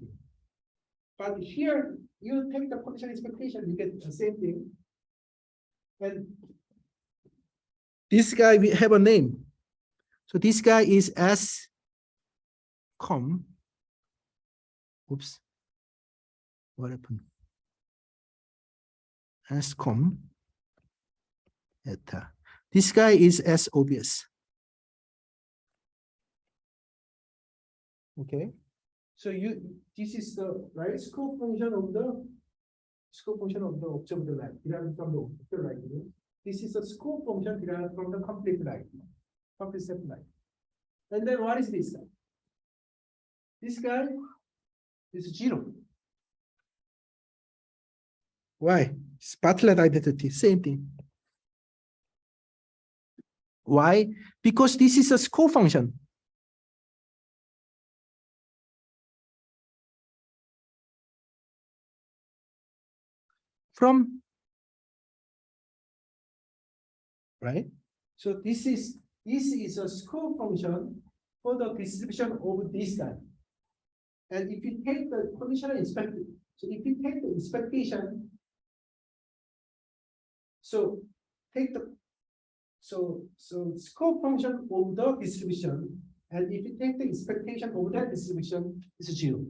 But here, you take the conditional expectation, you get the same thing. And this guy, we have a name. So this guy is S, oops, what happened? S, eta. This guy is S obvious. Okay. So this is the right scope function of the observed light derived from the observed light. This is the scope function derived from the complete light, complete set light. And then what is this guy? This guy is 0. Why? Spotlight identity, same thing. Why? Because this is a scope function. From, right? So this is a scope function for the distribution of this guy. And if you take the conditional expectation, so if you take the expectation, so take the scope function of the distribution, and if you take the expectation of that distribution, it's 0.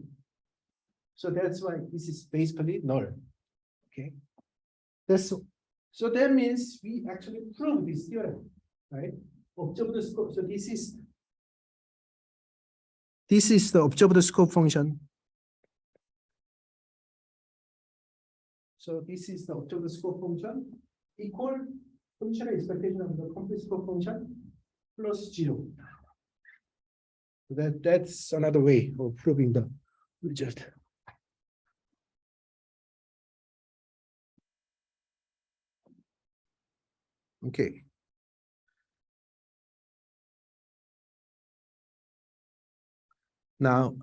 So that's why this is basically null. Okay. So that means we actually prove this theorem, right? Observed scope. So this is the observed scope function. So this is the observed scope function equal conditional expectation of the complete scope function plus 0. So that's another way of proving the result. Okay. Now,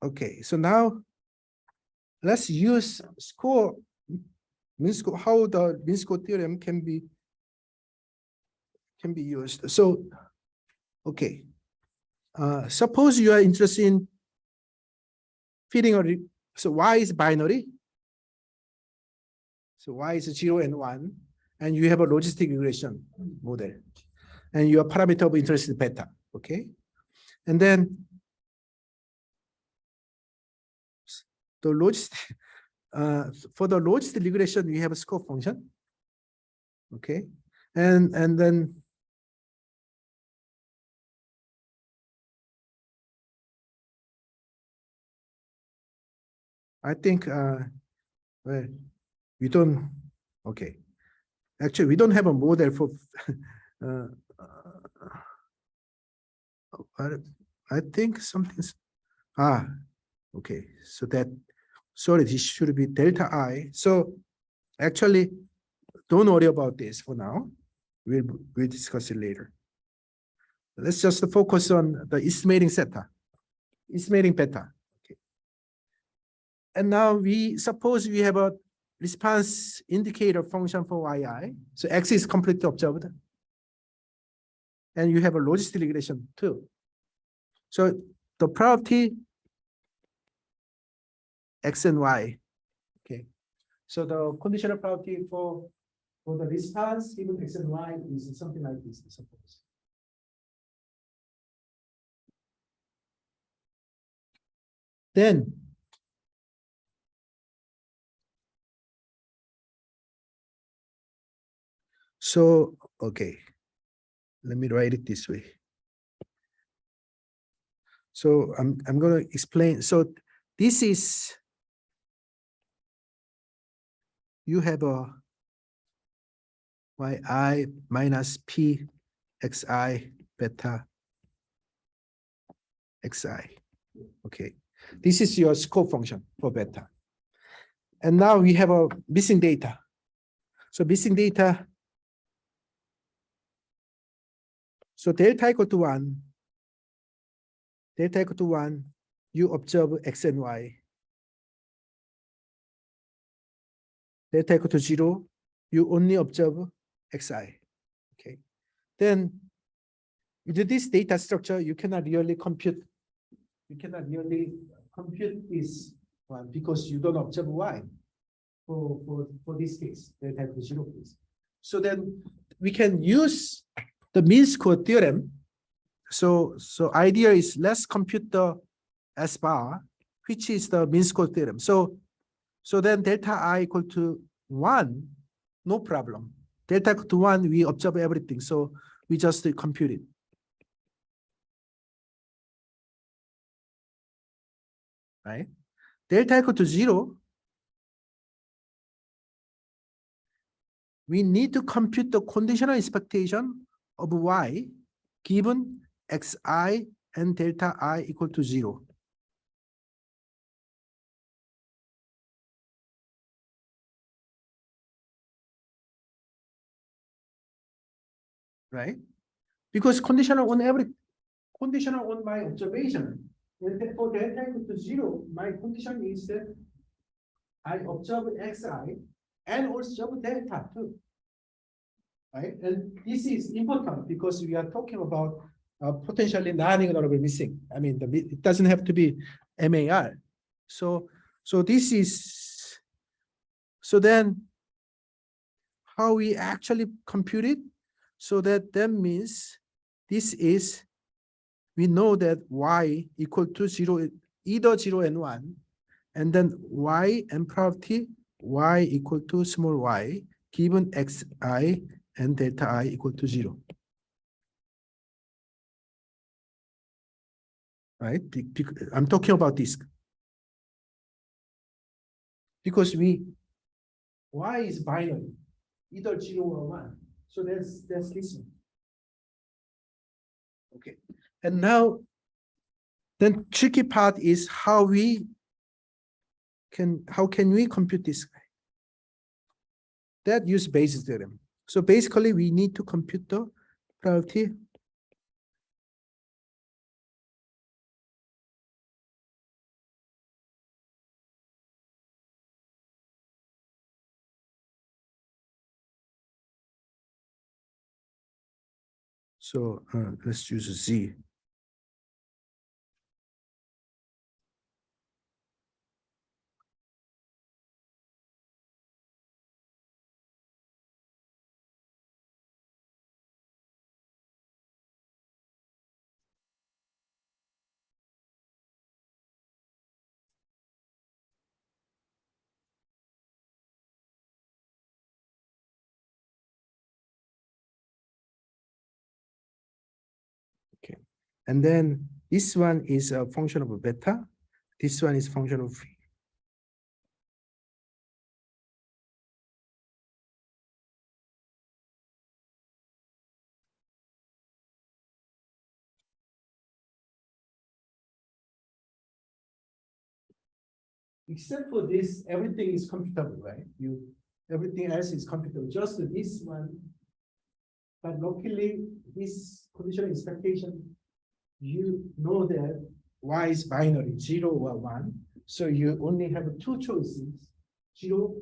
okay, so now let's use mean score, how the mean score theorem can be used. So, okay, suppose you are interested in fitting so y is binary. So y is 0 and 1, and you have a logistic regression model, and your parameter of interest is beta. Okay, and then the logistic for the logistic regression, we have a scope function. Okay, and then I think well, we don't. Okay, actually, we don't have a model for. I think something's okay. So that sorry, this should be delta I. So actually, don't worry about this for now. We'll discuss it later. Let's just focus on the estimating theta, estimating beta. Okay. And now we suppose we have a response indicator function for yi. So x is completely observed. And you have a logistic regression too. So the property x and y. Okay. So the conditional property for the response given x and y is something like this, suppose. Then so okay, let me write it this way. So I'm going to explain. So this is you have a yi minus p xi beta xi. Okay, this is your scope function for beta. And now we have a missing data. So missing data. So delta equal to 1. Delta equal to 1. You observe x and y. Delta equal to 0. You only observe xi. Okay. Then with this data structure, you cannot really compute. You cannot really compute this one because you don't observe y for this case, delta equal to 0 case. So then we can use the mean square theorem. So idea is let's compute the S bar, which is the mean square theorem. So then delta I equal to 1, no problem. Delta equal to 1, we observe everything. So we just compute it. Right? Delta equal to 0, we need to compute the conditional expectation of y given xi and delta I equal to 0. Right? Because conditional on my observation. And for delta equal to 0, my condition is that I observe xi and also delta too. Right? And this is important because we are talking about potentially non-ignorable missing. I mean, it doesn't have to be MAR. So this is, so then how we actually compute it? So that means this is, we know that y equal to 0, either 0 and 1, and then y and property y equal to small y given xi and delta I equal to 0. Right? I'm talking about this. Because y is binary, either 0 or 1. So that's this one. Okay. And now, then tricky part is how can we compute this guy? That use Bayes' theorem. So basically, we need to compute the probability So let's use Z. Okay. And then this one is a function of beta. This one is function of phi. Except for this, everything is computable, right? Everything else is computable. Just this one. But luckily, this conditional expectation, you know that y is binary, 0 or 1. So you only have two choices, 0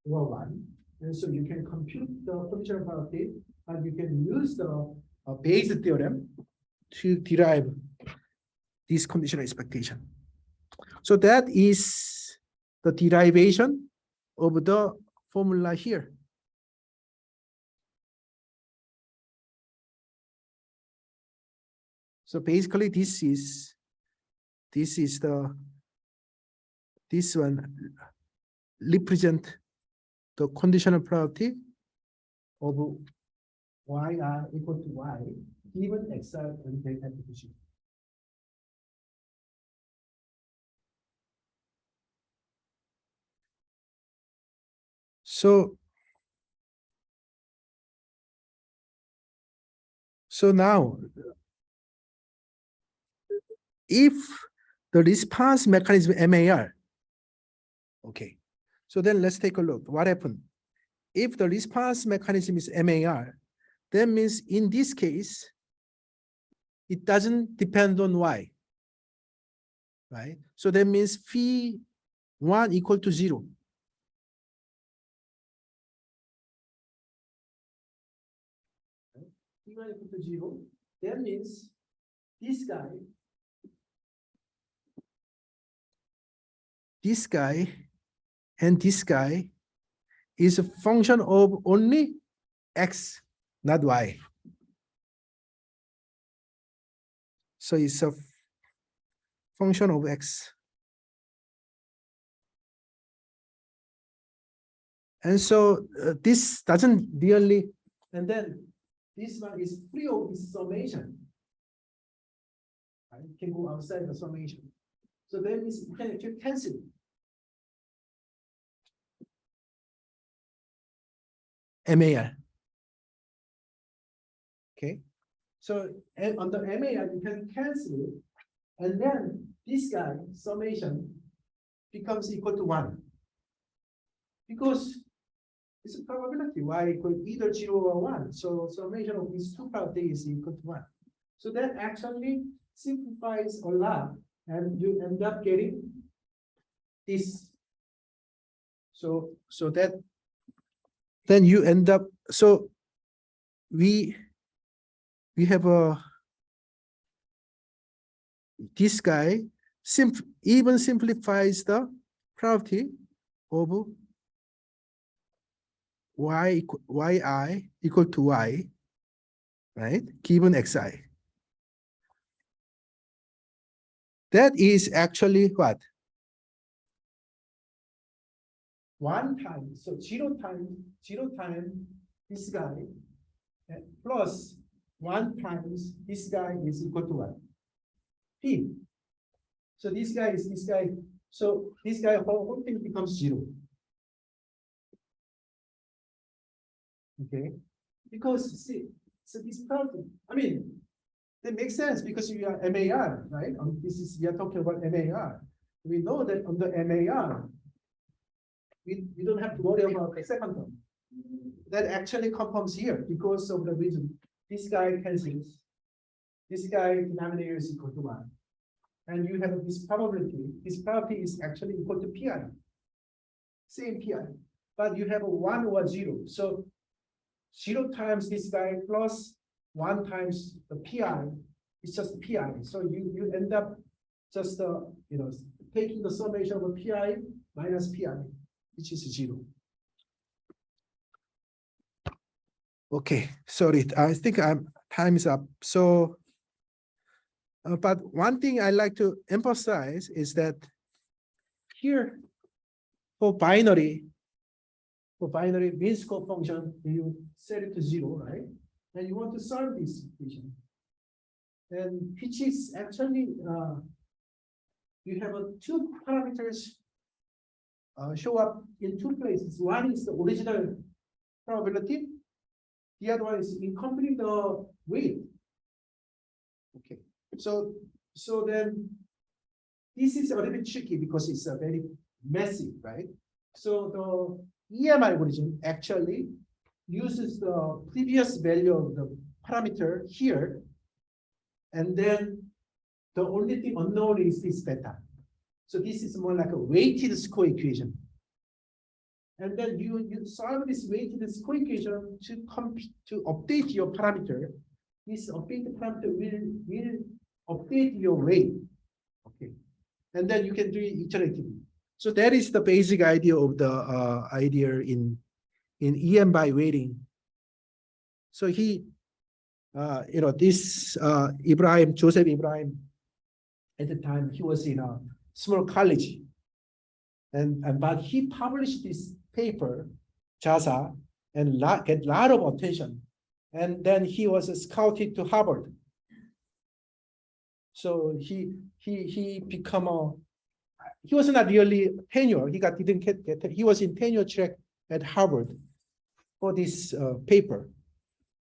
or 1. And so you can compute the conditional probability, and you can use the Bayes theorem to derive this conditional expectation. So that is the derivation of the formula here. So basically, this one represent the conditional probability of y are equal to y given xi and delta t. So now, if the response mechanism MAR, okay, so then let's take a look. What happened? If the response mechanism is MAR, that means in this case, it doesn't depend on y, right? So that means phi 1 equal to 0. Phi 1 equal to 0, that means this guy and this guy is a function of only x, not y. So it's a function of x. And so this doesn't really, and then this one is free of this summation. Right? It can go outside the summation. So that means you can actually cancel. MAR. Okay. So under MAR, you can cancel it. And then this guy, summation, becomes equal to 1. Because it's a probability y equal either 0 or 1. So summation of these two probabilities is equal to 1. So that actually simplifies a lot, and you end up getting this. So that then you end up, so we have this guy even simplifies the probability of yi equal to y, right? Given xi. That is actually what? 1 time, so 0 time this guy plus 1 times this guy is equal to what? P. So this guy is this guy. So this guy whole thing becomes 0. Okay, because see, so this problem, I mean, that makes sense because you are MAR, right? This is we are talking about MAR. We know that on the MAR, we don't have to worry about the second term. That actually compounds here because of the reason this guy cancels. This guy denominator is equal to 1. And you have this probability. This probability is actually equal to PI. Same PI. But you have a 1 or 0. So 0 times this guy plus 1 times the PI is just PI. So you end up just taking the summation of a PI minus PI, which is 0. Okay, sorry, I think time is up. So, but one thing I like to emphasize is that here for binary mean square function, you set it to 0, right? And you want to solve this equation. And which is actually, you have 2 parameters show up in 2 places. One is the original probability. The other one is incomplete the weight. Okay, so then this is a little bit tricky because it's a very messy, right? So the EMI origin actually uses the previous value of the parameter here, and then the only thing unknown is this beta. So this is more like a weighted score equation. And then you solve this weighted score equation to update your parameter. This updated parameter will update your weight. Okay, and then you can do it iteratively. So that is the basic idea of the idea in EM by weighting. So he, this Joseph Ibrahim, at the time he was in a small college, but he published this paper, JASA, and get a lot of attention. And then he was scouted to Harvard. So he was not really tenure. He was in tenure track at Harvard for this paper.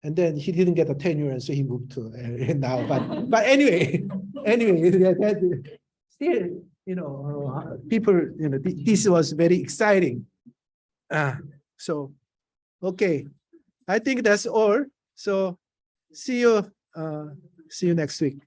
And then he didn't get a tenure, and so he moved to now. But anyway, still, people, this was very exciting. So, okay, I think that's all. So see you next week.